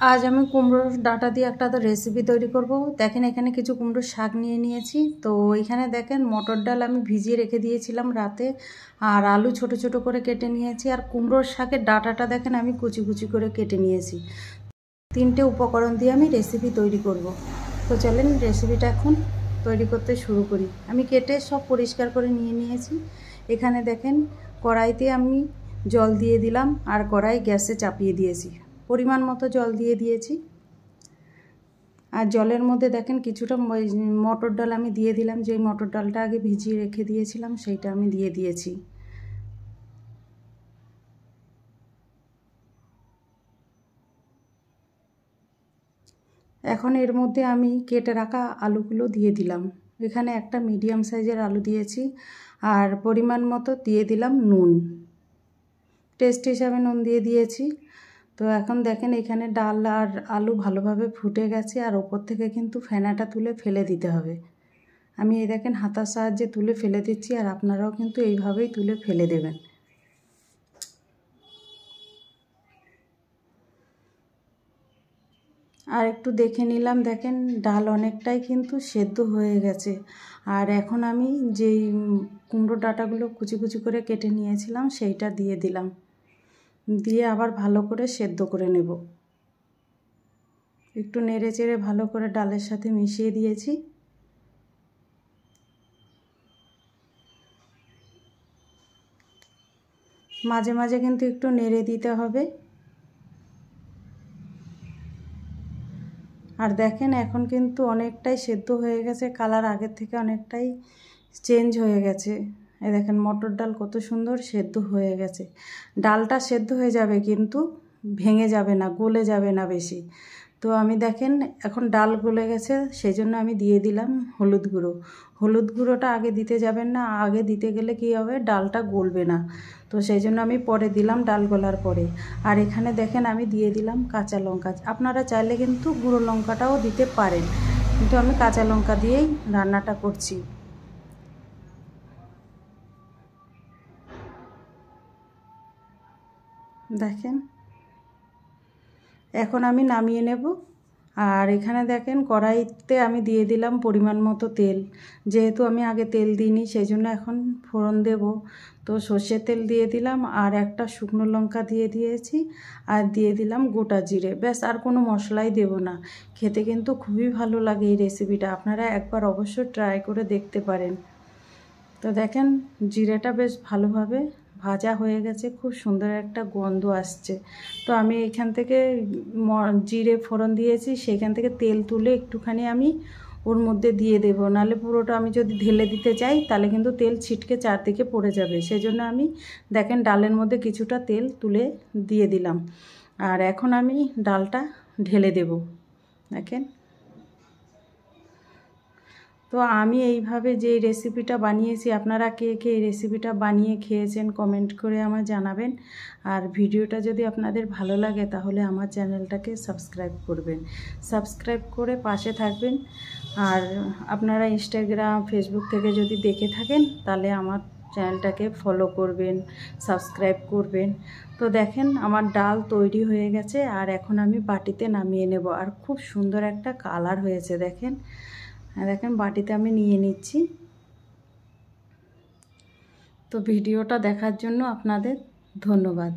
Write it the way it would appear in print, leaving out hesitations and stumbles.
আজ আমি কুমড়োর ডাঁটা দিয়ে একটা রেসিপি তৈরি করব। দেখেন এখানে কিছু কুমড়োর শাক নিয়ে নিয়েছি। তো এখানে দেখেন মটর ডাল আমি ভিজিয়ে রেখে দিয়েছিলাম রাতে, আর আলু ছোট ছোট করে কেটে নিয়েছি, আর কুমড়োর শাকের ডাঁটাটা দেখেন আমি কুচি কুচি করে কেটে নিয়েছি। তিনটে উপকরণ দিয়ে আমি রেসিপি তৈরি করব। তো চলেন রেসিপিটা এখন তৈরি করতে শুরু করি। আমি কেটে সব পরিষ্কার করে নিয়ে নিয়েছি। এখানে দেখেন কড়াইতে আমি জল দিয়ে দিলাম, আর কড়াই গ্যাসে চাপিয়ে দিয়েছি। পরিমাণ মতো জল দিয়ে দিয়েছি, আর জলের মধ্যে দেখেন কিছুটা মটর ডাল আমি দিয়ে দিলাম। যেই মটর ডালটা আগে ভিজিয়ে রেখে দিয়েছিলাম সেইটা আমি দিয়ে দিয়েছি। এখন এর মধ্যে আমি কেটে রাখা আলুগুলো দিয়ে দিলাম। এখানে একটা মিডিয়াম সাইজের আলু দিয়েছি, আর পরিমাণ মতো দিয়ে দিলাম নুন, টেস্ট হিসাবে নুন দিয়ে দিয়েছি। তো এখন দেখেন এখানে ডাল আর আলু ভালোভাবে ফুটে গেছে, আর ওপর থেকে কিন্তু ফেনাটা তুলে ফেলে দিতে হবে। আমি এই দেখেন হাতার সাহায্যে তুলে ফেলে দিচ্ছি, আর আপনারাও কিন্তু এইভাবেই তুলে ফেলে দেবেন। আর একটু দেখে নিলাম, দেখেন ডাল অনেকটাই কিন্তু সেদ্ধ হয়ে গেছে। আর এখন আমি যেই কুমড়ো ডাঁটাগুলো কুচি কুচি করে কেটে নিয়েছিলাম সেইটা দিয়ে দিলাম, দিয়ে আবার ভালো করে সেদ্ধ করে নেব। একটু নেড়ে চেড়ে ভালো করে ডালের সাথে মিশিয়ে দিয়েছি। মাঝে মাঝে কিন্তু একটু নেড়ে দিতে হবে। আর দেখেন এখন কিন্তু অনেকটাই সেদ্ধ হয়ে গেছে, কালার আগের থেকে অনেকটাই চেঞ্জ হয়ে গেছে। এই দেখেন মটর ডাল কত সুন্দর সেদ্ধ হয়ে গেছে। ডালটা সেদ্ধ হয়ে যাবে কিন্তু ভেঙে যাবে না, গলে যাবে না বেশি। তো আমি দেখেন এখন ডাল গলে গেছে, সেই জন্য আমি দিয়ে দিলাম হলুদ গুঁড়ো। হলুদ গুঁড়োটা আগে দিতে যাবেন না, আগে দিতে গেলে কী হবে, ডালটা গলবে না। তো সেই জন্য আমি পরে দিলাম, ডাল গলার পরে। আর এখানে দেখেন আমি দিয়ে দিলাম কাঁচা লঙ্কা। আপনারা চাইলে কিন্তু গুঁড়ো লঙ্কাটাও দিতে পারেন, কিন্তু আমি কাঁচা লঙ্কা দিয়েই রান্নাটা করছি। দেখেন এখন আমি নামিয়ে নেব। আর এখানে দেখেন কড়াইতে আমি দিয়ে দিলাম পরিমাণ মতো তেল। যেহেতু আমি আগে তেল দিইনি সেই জন্য এখন ফোড়ন দেব। তো সর্ষের তেল দিয়ে দিলাম, আর একটা শুকনো লঙ্কা দিয়ে দিয়েছি, আর দিয়ে দিলাম গোটা জিরে। ব্যাস, আর কোনো মশলাই দেব না। খেতে কিন্তু খুবই ভালো লাগে এই রেসিপিটা, আপনারা একবার অবশ্যই ট্রাই করে দেখতে পারেন। তো দেখেন জিরেটা বেশ ভালোভাবে ভাজা হয়ে গেছে, খুব সুন্দর একটা গন্ধ আসছে। তো আমি এখান থেকে জিরে ফোড়ন দিয়েছি, সেখান থেকে তেল তুলে একটুখানি আমি ওর মধ্যে দিয়ে দেবো, নাহলে পুরোটা আমি যদি ঢেলে দিতে চাই তাহলে কিন্তু তেল ছিটকে চারদিকে পড়ে যাবে। সেই জন্য আমি দেখেন ডালের মধ্যে কিছুটা তেল তুলে দিয়ে দিলাম, আর এখন আমি ডালটা ঢেলে দেব। দেখেন, তো আমি এইভাবে যে রেসিপিটা বানিয়েছি, আপনারা কে কে এই রেসিপিটা বানিয়ে খেয়েছেন কমেন্ট করে আমার জানাবেন। আর ভিডিওটা যদি আপনাদের ভালো লাগে তাহলে আমার চ্যানেলটাকে সাবস্ক্রাইব করবেন, সাবস্ক্রাইব করে পাশে থাকবেন। আর আপনারা ইনস্টাগ্রাম ফেসবুক থেকে যদি দেখে থাকেন তাহলে আমার চ্যানেলটাকে ফলো করবেন, সাবস্ক্রাইব করবেন। তো দেখেন আমার ডাল তৈরি হয়ে গেছে, আর এখন আমি বাটিতে নামিয়ে নেব। আর খুব সুন্দর একটা কালার হয়েছে দেখেন। দেখেন বাটিতে আমি নিয়ে নিচ্ছি। তো ভিডিওটা দেখার জন্য আপনাদের ধন্যবাদ।